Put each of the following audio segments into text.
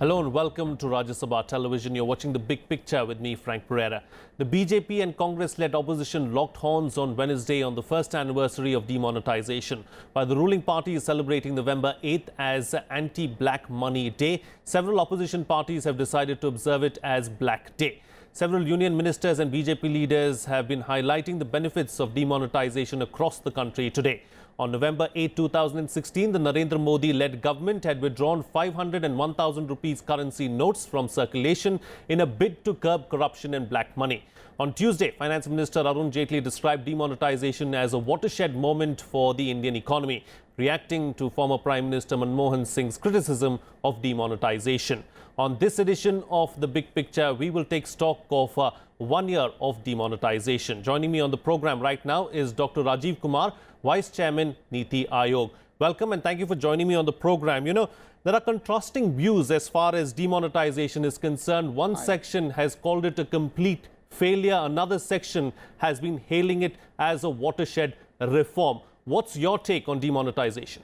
Hello and welcome to Rajya Sabha Television. You're watching The Big Picture with me, Frank Pereira. The BJP and Congress-led opposition locked horns on Wednesday on the first anniversary of demonetization. While the ruling party is celebrating November 8th as Anti-Black Money Day, several opposition parties have decided to observe it as Black Day. Several union ministers and BJP leaders have been highlighting the benefits of demonetization across the country today. On November 8, 2016, the Narendra Modi-led government had withdrawn 500 and 1,000 rupees currency notes from circulation in a bid to curb corruption and black money. On Tuesday, Finance Minister Arun Jaitley described demonetization as a watershed moment for the Indian economy, reacting to former Prime Minister Manmohan Singh's criticism of demonetization. On this edition of The Big Picture, we will take stock of 1 year of demonetization. Joining me on the program right now is Dr. Rajiv Kumar, Vice Chairman, Niti Aayog. Welcome and thank you for joining me on the program. You know, there are contrasting views as far as demonetization is concerned. One section has called it a complete failure. Another section has been hailing it as a watershed reform. What's your take on demonetization?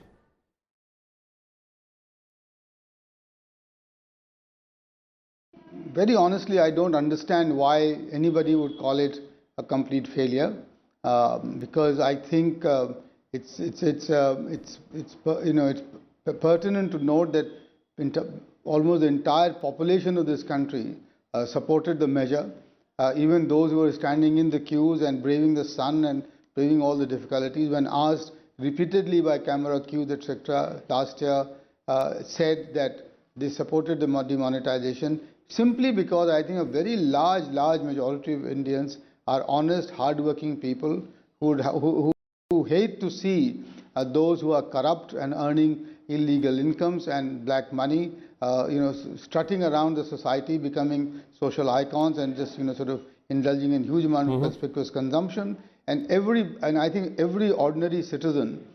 Very honestly, I don't understand why anybody would call it a complete failure, because I think it's pertinent to note that almost the entire population of this country supported the measure. Even those who were standing in the queues and braving the sun and braving all the difficulties, when asked repeatedly by camera queues, etc., last year, said that they supported the demonetization. Simply because I think a very large majority of Indians are honest, hard-working people who hate to see those who are corrupt and earning illegal incomes and black money, strutting around the society, becoming social icons and just sort of indulging in huge amount of conspicuous consumption. And I think every ordinary citizen,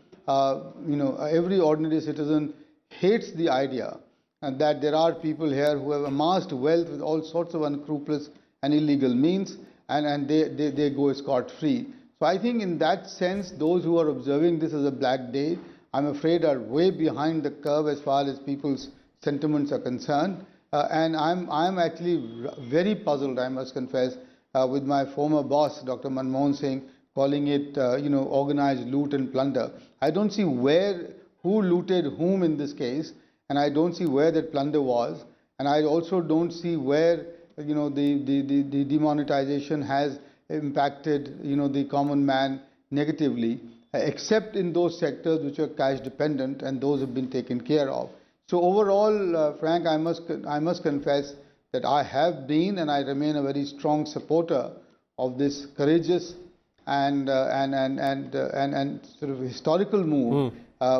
hates the idea and that there are people here who have amassed wealth with all sorts of unscrupulous and illegal means, and they go scot-free. So I think in that sense, those who are observing this as a black day, I'm afraid are way behind the curve as far as people's sentiments are concerned. And I'm actually very puzzled, I must confess, with my former boss, Dr. Manmohan Singh, calling it, organized loot and plunder. I don't see who looted whom in this case, and I don't see where that plunder was, and I also don't see where the demonetization has impacted the common man negatively, except in those sectors which are cash dependent, and those have been taken care of. So overall, Frank, I must confess that I have been and I remain a very strong supporter of this courageous and sort of historical move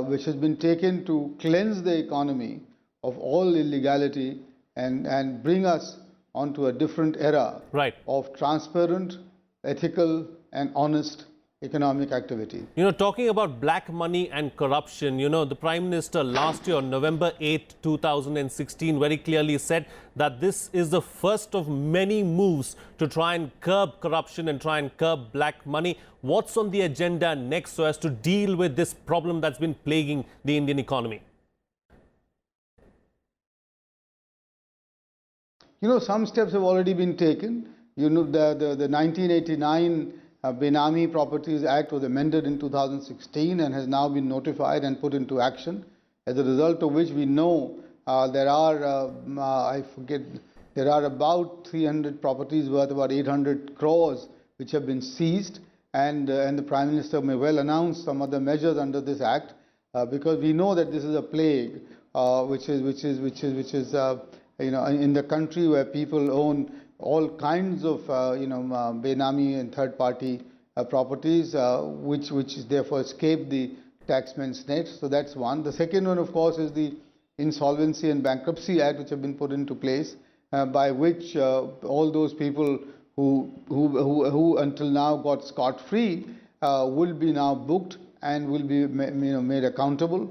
which has been taken to cleanse the economy of all illegality and bring us onto a different era of transparent, ethical and honest economic activity. You know, talking about black money and corruption, the Prime Minister last year, on November 8, 2016, very clearly said that this is the first of many moves to try and curb corruption and try and curb black money. What's on the agenda next so as to deal with this problem that's been plaguing the Indian economy? Some steps have already been taken. The 1989 Benami Properties Act was amended in 2016 and has now been notified and put into action, as a result of which we know there are about 300 properties worth about 800 crores which have been seized, and the Prime Minister may well announce some other measures under this act, because we know that this is a plague which is in the country, where people own all kinds of Benami and third-party properties, which therefore escape the taxman's net. So that's one. The second one, of course, is the Insolvency and Bankruptcy Act, which have been put into place, by which all those people who until now got scot-free will be now booked and will be made accountable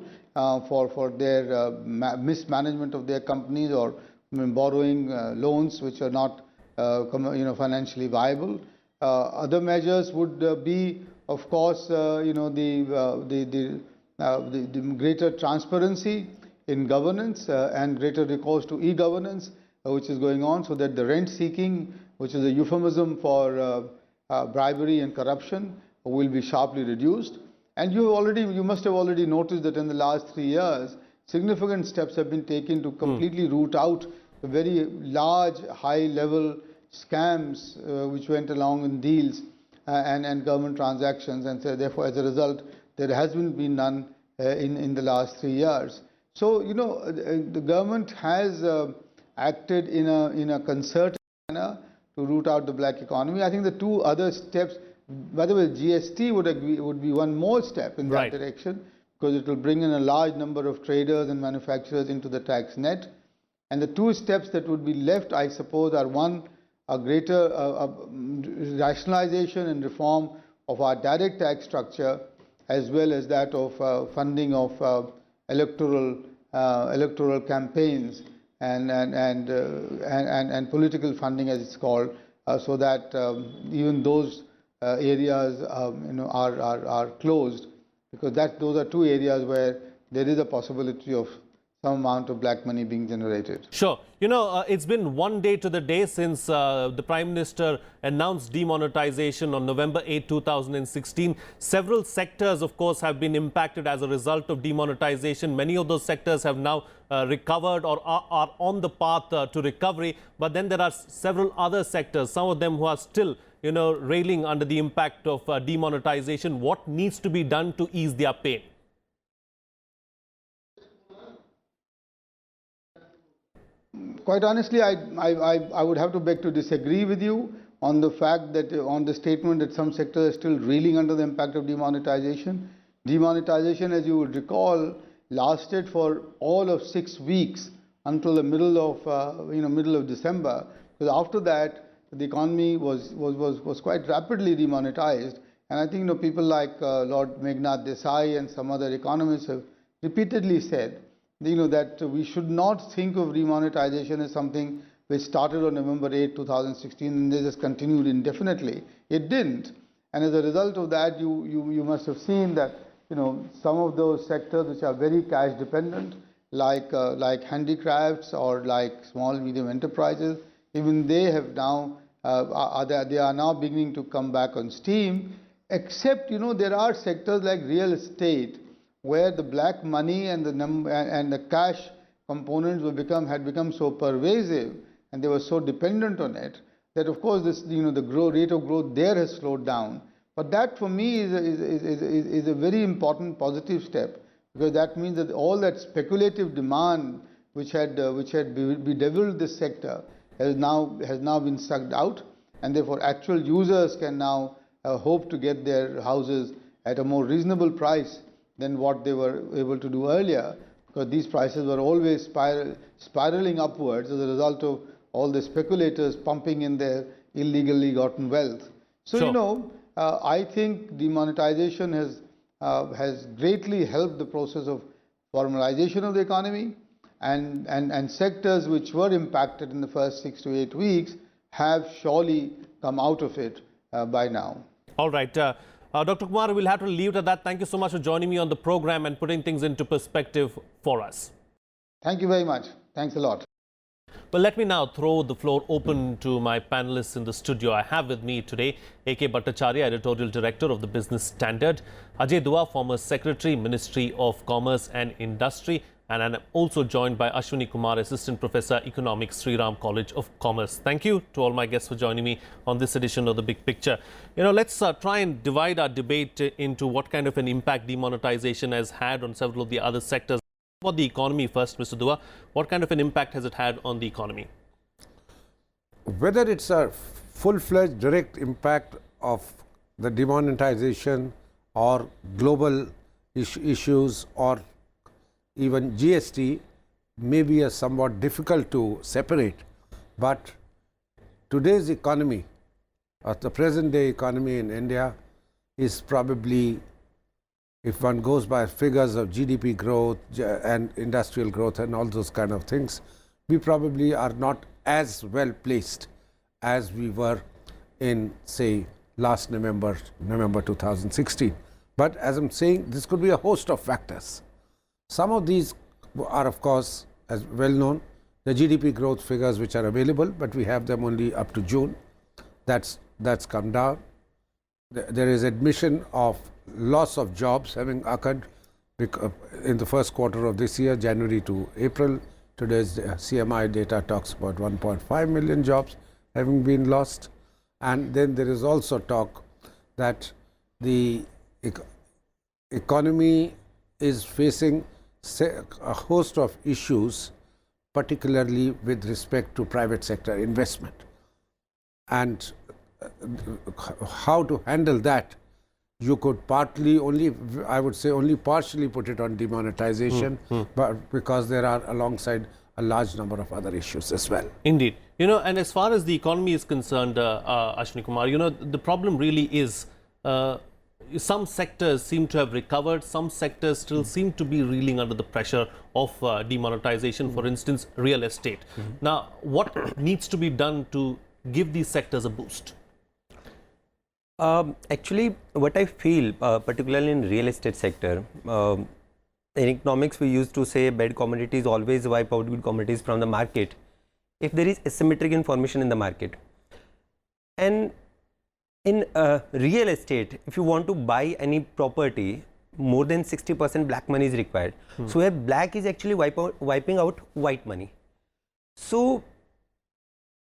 for their mismanagement of their companies or borrowing loans which are not financially viable. Other measures would be, of course, the greater transparency in governance and greater recourse to e-governance, which is going on, so that the rent seeking, which is a euphemism for bribery and corruption, will be sharply reduced. And you must have already noticed that in the last 3 years, significant steps have been taken to completely root out the very large, high-level scams which went along in deals and government transactions, and so therefore, as a result, there has been none in the last 3 years. So, the government has acted in a concerted manner to root out the black economy. I think the two other steps, by the way, GST would be one more step in that direction, because it will bring in a large number of traders and manufacturers into the tax net. And the two steps that would be left, I suppose, are one, a greater rationalization and reform of our direct tax structure, as well as that of funding of electoral campaigns and political funding, as it's called, so that even those areas are closed, because those are two areas where there is a possibility of some amount of black money being generated. Sure. It's been 1 day to the day since the Prime Minister announced demonetization on November 8, 2016. Several sectors, of course, have been impacted as a result of demonetization. Many of those sectors have now recovered or are on the path to recovery. But then there are several other sectors, some of them who are still, railing under the impact of demonetization. What needs to be done to ease their pain? Quite honestly, I would have to beg to disagree with you on the fact that, on the statement that some sectors are still reeling under the impact of demonetization. Demonetization, as you would recall, lasted for all of 6 weeks until the middle of December. Because after that, the economy was quite rapidly demonetized, and I think people like Lord Meghnad Desai and some other economists have repeatedly said that we should not think of demonetization as something which started on November 8, 2016 and they just continued indefinitely. It didn't. And as a result of that, you must have seen that some of those sectors which are very cash dependent, like handicrafts or like small medium enterprises, even they have now they are now beginning to come back on steam. Except there are sectors like real estate, where the black money and the cash components had become so pervasive, and they were so dependent on it, that of course the rate of growth there has slowed down. But that for me is a very important positive step, because that means that all that speculative demand which had bedeviled this sector has now been sucked out, and therefore actual users can now hope to get their houses at a more reasonable price than what they were able to do earlier, because these prices were always spiraling upwards as a result of all the speculators pumping in their illegally gotten wealth. So, sure. I think demonetization has greatly helped the process of formalization of the economy, and sectors which were impacted in the first 6 to 8 weeks have surely come out of it by now. All right. Dr. Kumar, we'll have to leave it at that. Thank you so much for joining me on the program and putting things into perspective for us. Thank you very much. Thanks a lot. Well, let me now throw the floor open to my panelists in the studio. I have with me today A.K. Bhattacharya, Editorial Director of the Business Standard, Ajay Dua, former Secretary, Ministry of Commerce and Industry, and I'm also joined by Ashwani Kumar, Assistant Professor, Economics, Sriram College of Commerce. Thank you to all my guests for joining me on this edition of The Big Picture. Let's try and divide our debate into what kind of an impact demonetization has had on several of the other sectors. For the economy first, Mr. Dua, what kind of an impact has it had on the economy? Whether it's a full-fledged direct impact of the demonetization or global issues or even GST may be a somewhat difficult to separate, but today's economy, or the present day economy in India, is probably, if one goes by figures of GDP growth and industrial growth and all those kind of things, we probably are not as well placed as we were in, say, last November 2016. But as I'm saying, this could be a host of factors. Some of these are of course as well known. The GDP growth figures which are available, but we have them only up to June. That's come down. There is admission of loss of jobs having occurred in the first quarter of this year, January to April. Today's CMI data talks about 1.5 million jobs having been lost. And then there is also talk that the economy is facing a host of issues, particularly with respect to private sector investment. And how to handle that, you could partly only, I would say only partially put it on demonetization, but because there are alongside a large number of other issues as well. Indeed. And as far as the economy is concerned, Ashwani Kumar, the problem really is some sectors seem to have recovered, some sectors still seem to be reeling under the pressure of demonetization, for instance, real estate. Now, what needs to be done to give these sectors a boost? Actually, what I feel, particularly in real estate sector, in economics we used to say bad commodities always wipe out good commodities from the market if there is asymmetric information in the market. And in real estate, if you want to buy any property, more than 60% black money is required. So where black is actually wiping out white money. So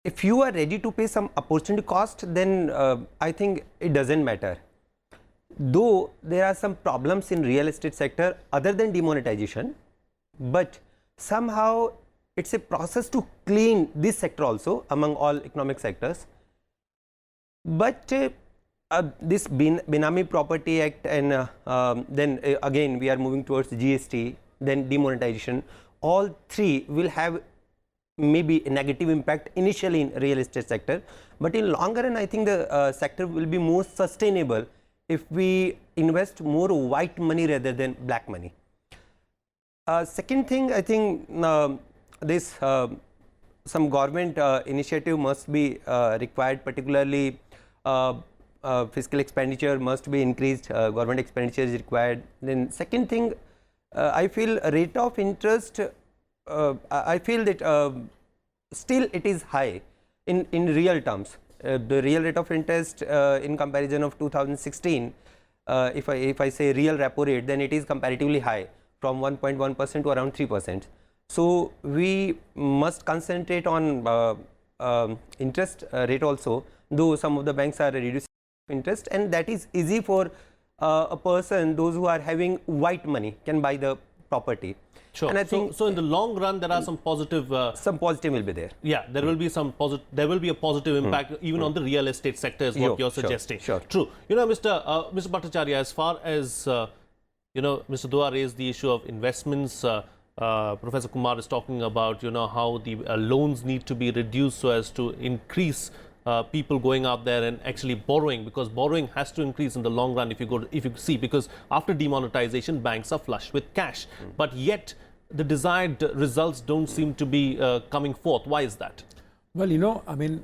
if you are ready to pay some opportunity cost, then I think it doesn't matter. Though there are some problems in real estate sector other than demonetization, but somehow it's a process to clean this sector also among all economic sectors. But this Benami Property Act and then again we are moving towards GST, then demonetization, all three will have maybe a negative impact initially in real estate sector, but in longer run I think the sector will be more sustainable if we invest more white money rather than black money. Second thing, I think this some government initiative must be required, particularly fiscal expenditure must be increased, government expenditure is required. Then second thing, I feel rate of interest, I feel that still it is high in real terms. The real rate of interest in comparison of 2016, if I say real repo rate, then it is comparatively high from 1.1% to around 3%. So we must concentrate on interest rate also, though some of the banks are reducing interest, and that is easy for a person, those who are having white money can buy the property. Sure. And I think so in the long run, there are some positive. Some positive will be there. Yeah, there will be some positive. There will be a positive impact even on the real estate sector, is what you're suggesting. Sure. True. Mr. Bhattacharya, as far as Mr. Dua raised the issue of investments. Professor Kumar is talking about how the loans need to be reduced so as to increase people going out there and actually borrowing, because borrowing has to increase in the long run if you see, because after demonetization banks are flush with cash, but yet the desired results don't seem to be coming forth. Why is that? Well, I mean,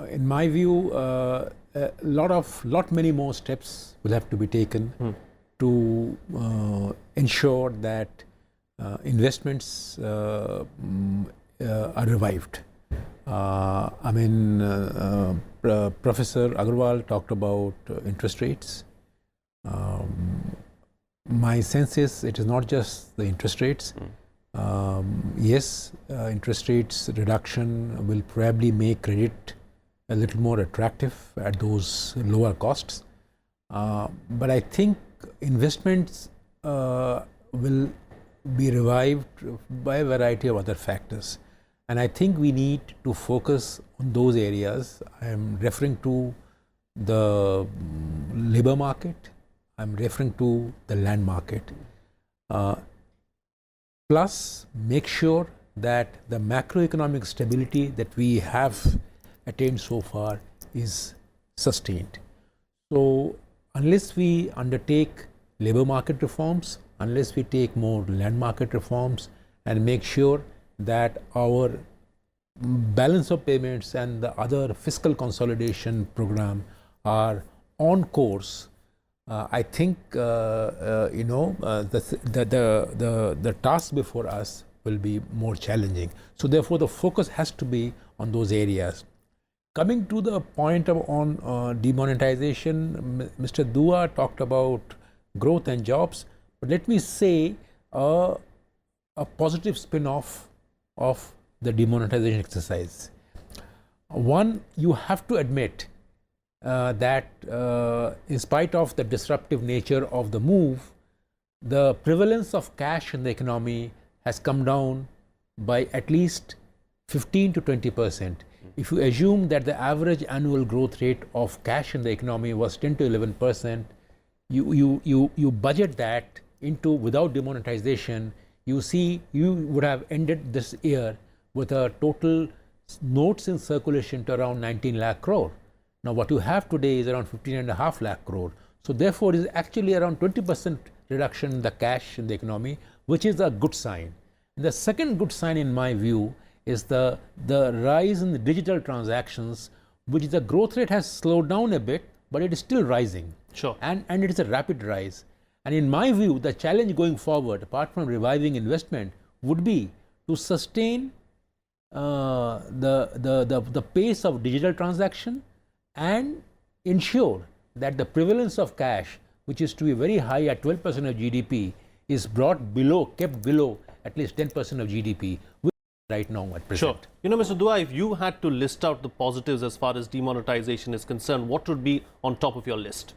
in my view, many more steps will have to be taken to ensure that investments are revived. I mean, Professor Agarwal talked about interest rates. My sense is it is not just the interest rates. Yes, interest rates reduction will probably make credit a little more attractive at those lower costs. But I think investments will be revived by a variety of other factors. And I think we need to focus on those areas. I am referring to the labor market, I am referring to the land market. Plus, make sure that the macroeconomic stability that we have attained so far is sustained. So, unless we undertake labor market reforms, unless we take more land market reforms and make sure that our balance of payments and the other fiscal consolidation program are on course, I think the task before us will be more challenging. So therefore, the focus has to be on those areas. Coming to the point on demonetization, Mr. Dua talked about growth and jobs, but let me say a positive spin-off of the demonetization exercise. One, you have to admit that in spite of the disruptive nature of the move, the prevalence of cash in the economy has come down by at least 15 to 20%. If you assume that the average annual growth rate of cash in the economy was 10 to 11%, you budget that into without demonetization, you see you would have ended this year with a total notes in circulation to around 19 lakh crore. Now what you have today is around 15.5 lakh crore. So therefore it is actually around 20% reduction in the cash in the economy, which is a good sign. And the second good sign in my view is the rise in the digital transactions, which the growth rate has slowed down a bit, but it is still rising. Sure. And it is a rapid rise. And in my view, the challenge going forward, apart from reviving investment, would be to sustain the pace of digital transaction and ensure that the prevalence of cash, which is to be very high at 12% of GDP, is brought below, kept below at least 10% of GDP. Right now at present. Sure. You know, Mr. Dua, if you had to list out the positives as far as demonetization is concerned, what would be on top of your list?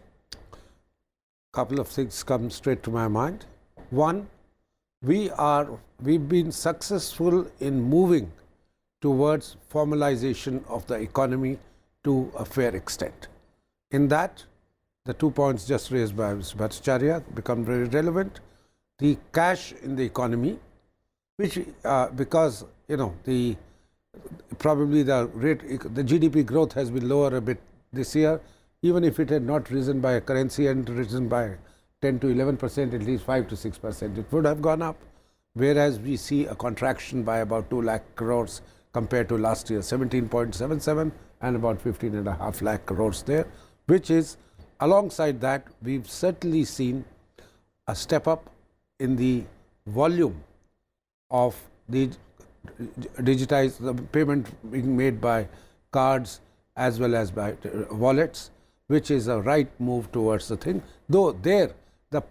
Couple of things come straight to my mind. One, we've been successful in moving towards formalization of the economy to a fair extent. In that, the 2 points just raised by Mr. Bhattacharya become very relevant. The cash in the economy, which because probably the GDP growth has been lower a bit this year, even if it had not risen by a currency and risen by 10 to 11%, at least 5 to 6%, it would have gone up. Whereas we see a contraction by about 2 lakh crores compared to last year, 17.77 and about 15.5 lakh crores there, which is alongside that we've certainly seen a step up in the volume of the digitized the payment being made by cards as well as by wallets, which is a right move towards the thing. Though there the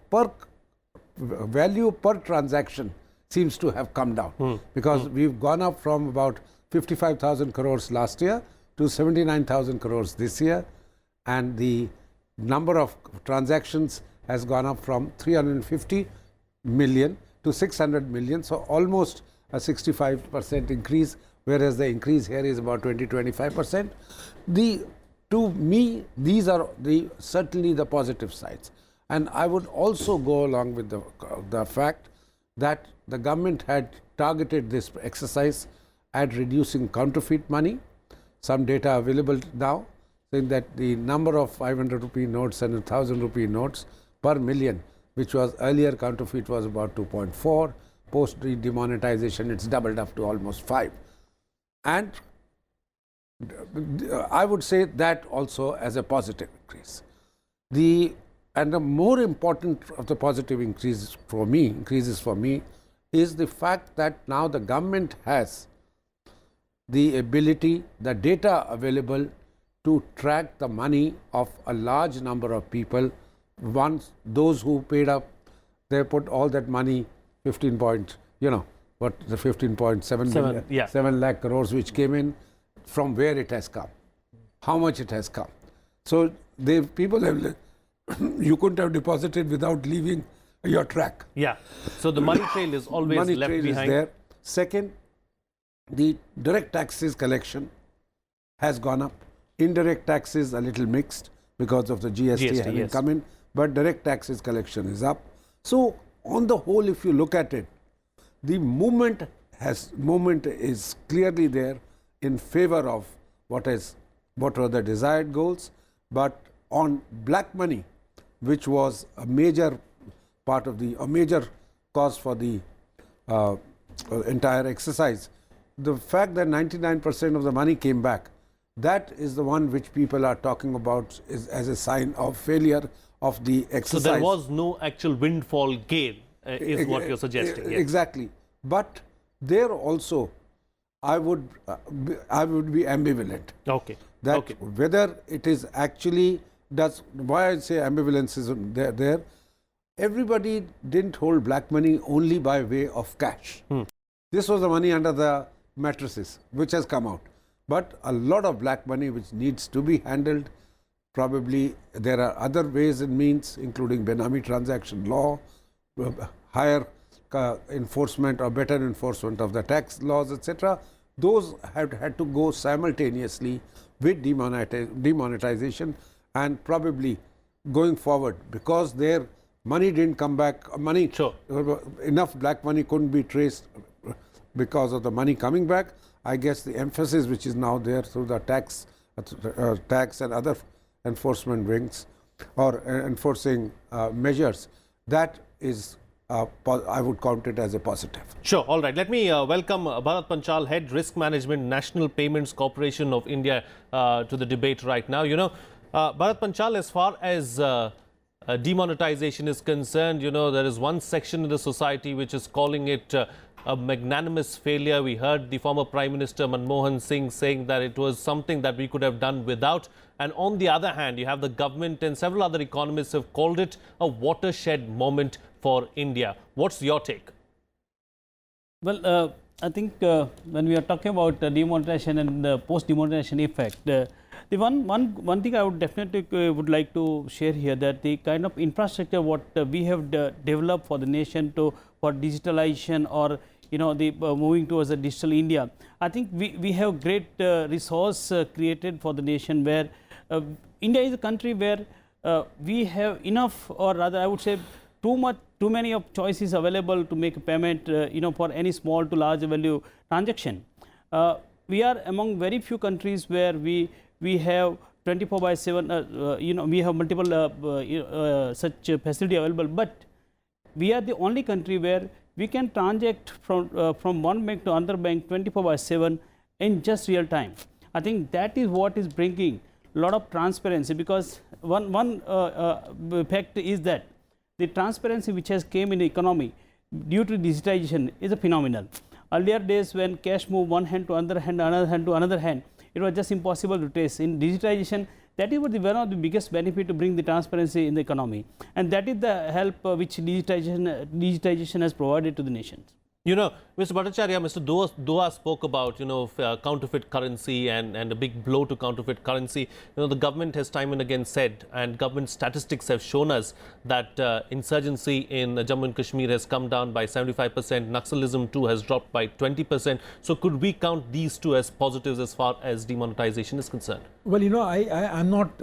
value per transaction seems to have come down because we've gone up from about 55,000 crores last year to 79,000 crores this year, and the number of transactions has gone up from 350 million to 600 million, so almost a 65% increase, whereas the increase here is about 20-25%. To me, these are certainly the positive sides, and I would also go along with the fact that the government had targeted this exercise at reducing counterfeit money. Some data available now saying that the number of 500 rupee notes and 1,000 rupee notes per million, which was earlier counterfeit was about 2.4, post demonetization it's doubled up to almost 5. And I would say that also as a positive increase. The more important of the positive increases for me is the fact that now the government has the ability, the data available to track the money of a large number of people. Once those who paid up, they put all that money, 7 lakh crores which came in, from where it has come, how much it has come. So people have, you couldn't have deposited without leaving your track. Yeah. So the money trail is always money left trail behind. Is there. Second, the direct taxes collection has gone up. Indirect taxes a little mixed because of the GST having come in, but direct taxes collection is up. So on the whole, if you look at it, the movement is clearly there in favor of what were the desired goals. But on black money, which was a major part of a major cause for the entire exercise, the fact that 99% of the money came back, that is the one which people are talking about as a sign of failure of the exercise. So there was no actual windfall gain, is what you're suggesting. Yes. Exactly. But there also, I would be ambivalent. Okay. That okay. whether it is actually does, why I say ambivalence is there. Everybody didn't hold black money only by way of cash. This was the money under the mattresses which has come out. But a lot of black money which needs to be handled. Probably there are other ways and means, including Benami transaction law, higher enforcement or better enforcement of the tax laws, etc. Those had to go simultaneously with demonetization, and probably going forward, because their money didn't come back, enough black money couldn't be traced because of the money coming back. I guess the emphasis which is now there through the tax and other enforcement wings or enforcing measures, that is I would count it as a positive. Sure. All right. Let me welcome Bharat Panchal, Head Risk Management, National Payments Corporation of India, to the debate right now. You know, Bharat Panchal, as far as demonetization is concerned, you know, there is one section in the society which is calling it a magnanimous failure. We heard the former Prime Minister Manmohan Singh saying that it was something that we could have done without. And on the other hand, you have the government and several other economists have called it a watershed moment for India. What's your take? Well, I think when we are talking about demonetization and the post-demonetization effect, the one thing I would definitely would like to share here, that the kind of infrastructure what we have developed for the nation for digitalization, or you know, the moving towards a digital India, I think we have great resource created for the nation, where India is a country where we have enough, or rather I would say too many of choices available to make a payment, you know, for any small to large value transaction. We are among very few countries where we have 24/7, you know, we have multiple such facility available, but we are the only country where we can transact from one bank to another bank 24/7 in just real time. I think that is what is bringing a lot of transparency, because one fact is that the transparency which has came in the economy due to digitization is a phenomenal. Earlier days, when cash moved one hand to another hand, another hand to another hand, it was just impossible to trace. In digitization, that is one of the biggest benefit to bring the transparency in the economy, and that is the help which digitization has provided to the nation. You know, Mr. Bhattacharya, Mr. Dua spoke about, you know, counterfeit currency and a big blow to counterfeit currency. You know, the government has time and again said, and government statistics have shown us, that insurgency in Jammu and Kashmir has come down by 75%, Naxalism too has dropped by 20%. So could we count these two as positives as far as demonetization is concerned? Well, you know, I'm not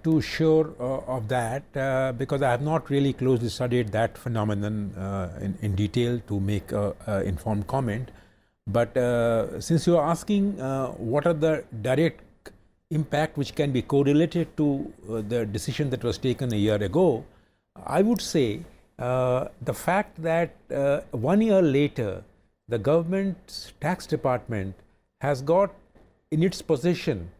too sure of that because I have not really closely studied that phenomenon in detail to make informed comment. But since you are asking what are the direct impact which can be correlated to the decision that was taken a year ago, I would say the fact that 1 year later the government's tax department has got in its possession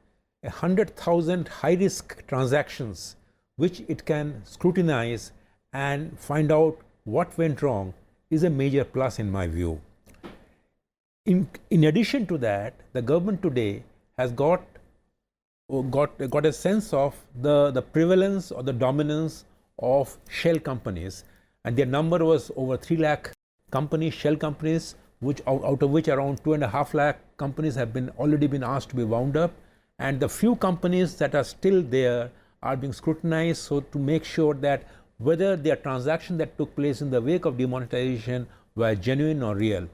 100,000 high-risk transactions which it can scrutinize and find out what went wrong is a major plus in my view. In addition to that, the government today has got a sense of the prevalence or the dominance of shell companies, and their number was over 3 lakh companies, shell companies, which out of which around 2.5 lakh companies have already been asked to be wound up, and the few companies that are still there are being scrutinized, so to make sure that whether their transaction that took place in the wake of demonetization were genuine or real.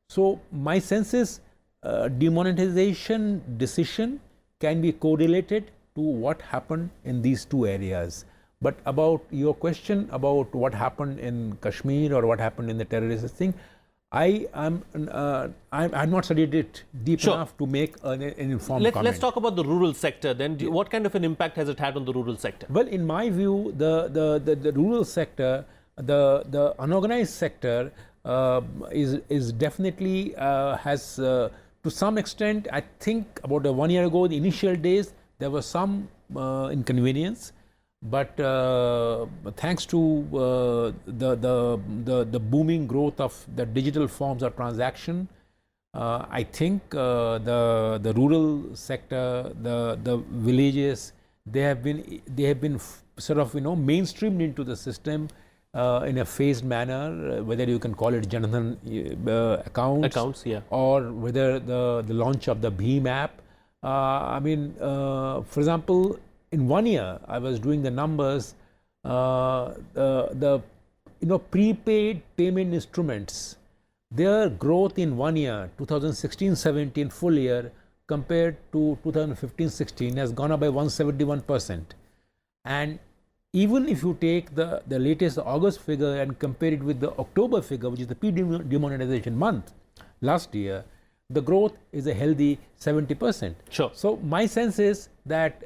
So my sense is demonetization decision can be correlated to what happened in these two areas. But about your question about what happened in Kashmir or what happened in the terrorist thing, I'm not studied it deep enough to make an informed comment. Let's talk about the rural sector then. What kind of an impact has it had on the rural sector? Well, in my view, the rural sector, the unorganized sector is definitely has to some extent, I think about 1 year ago, the initial days, there was some inconvenience. But thanks to the booming growth of the digital forms of transaction, I think the rural sector, the villages, they have been sort of mainstreamed into the system in a phased manner, whether you can call it Jan Dhan accounts, yeah, or whether the launch of the Bheem app. I mean, for example, in 1 year, I was doing the numbers. The prepaid payment instruments, their growth in 1 year, 2016-17 full year, compared to 2015-16 has gone up by 171%. And even if you take the latest August figure and compare it with the October figure, which is the pre-demonetization month last year, the growth is a healthy 70%. Sure. So my sense is that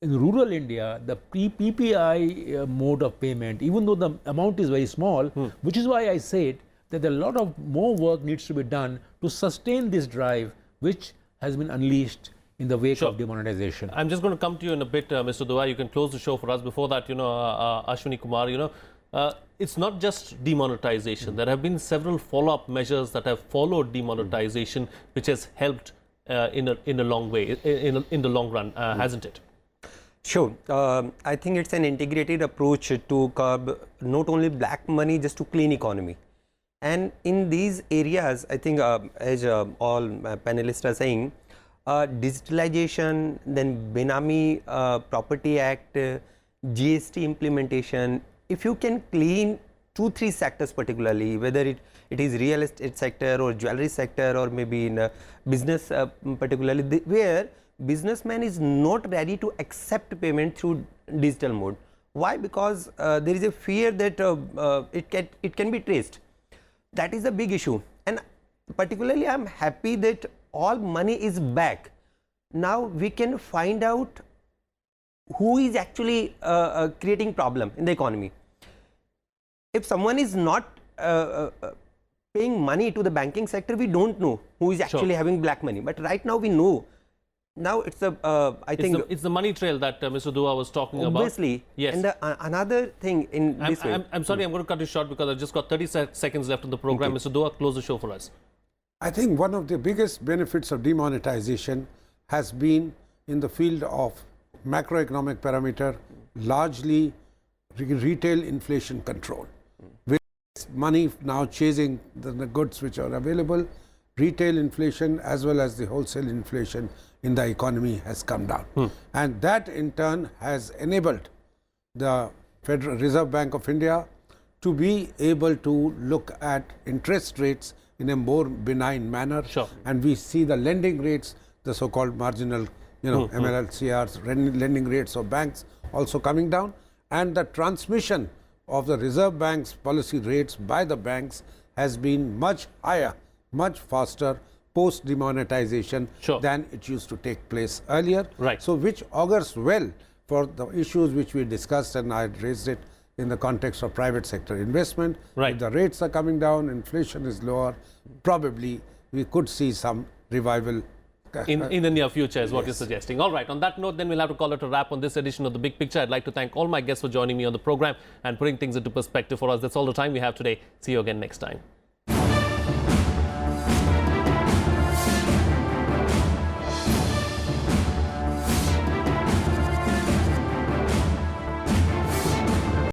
in rural India, the PPI mode of payment, even though the amount is very small, which is why I said that a lot of more work needs to be done to sustain this drive, which has been unleashed in the wake of demonetization. I'm just going to come to you in a bit, Mr. Dua. You can close the show for us. Before that, Ashwani, Kumar, it's not just demonetization. There have been several follow-up measures that have followed demonetization, which has helped in a long way, in the long run, hasn't it? Sure. I think it's an integrated approach to curb not only black money, just to clean economy. And in these areas, I think as all panelists are saying, digitalization, then Benami Property Act, GST implementation, if you can clean 2-3 sectors particularly, whether it is real estate sector or jewelry sector or maybe in business particularly, where businessman is not ready to accept payment through digital mode. Why? Because there is a fear that it can be traced. That is a big issue, and particularly I am happy that all money is back. Now we can find out who is actually creating problem in the economy. If someone is not paying money to the banking sector, we don't know who is actually having black money. But right now we know. Now it's I think it's the money trail that Mr. Dua was talking obviously, about. Yes. And another thing in this way. I'm sorry, I'm going to cut you short because I've just got 30 seconds left on the program. Mr. Dua, close the show for us. I think one of the biggest benefits of demonetization has been in the field of macroeconomic parameter, largely retail inflation control. With money now chasing the goods which are available, retail inflation as well as the wholesale inflation in the economy has come down. And that in turn has enabled the Federal Reserve Bank of India to be able to look at interest rates in a more benign manner. And we see the lending rates, the so-called marginal, MLCRs, lending rates of banks also coming down, and the transmission of the Reserve Bank's policy rates by the banks has been much higher, much faster post demonetization than it used to take place earlier. So which augurs well for the issues which we discussed, and I raised it in the context of private sector investment. If the rates are coming down, inflation is lower, probably we could see some revival in the near future is what you're suggesting. All right, on that note, then we'll have to call it a wrap on this edition of The Big Picture. I'd like to thank all my guests for joining me on the program and putting things into perspective for us. That's all the time we have today. See you again next time.